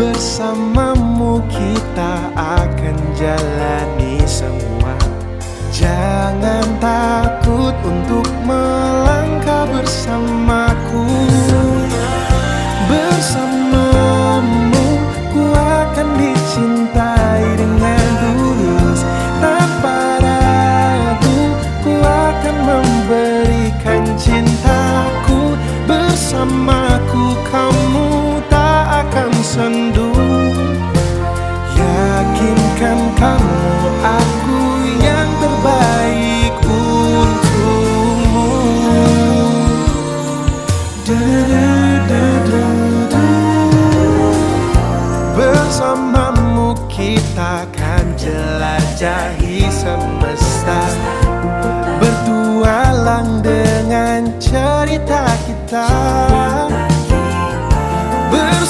Bersamamu kita akan jalani semua. Jangan takut untuk melangkah bersamaku. Bersamamu ku akan dicintai dengan tulus. Tanpa ragu ku akan memberikan cintaku. Bersamaku kamu tak akan sendu. Yakinkan kamu aku yang terbaik untukmu. Bersamamu kita akan jelajahi semesta. Bertualang dengan cerita kita.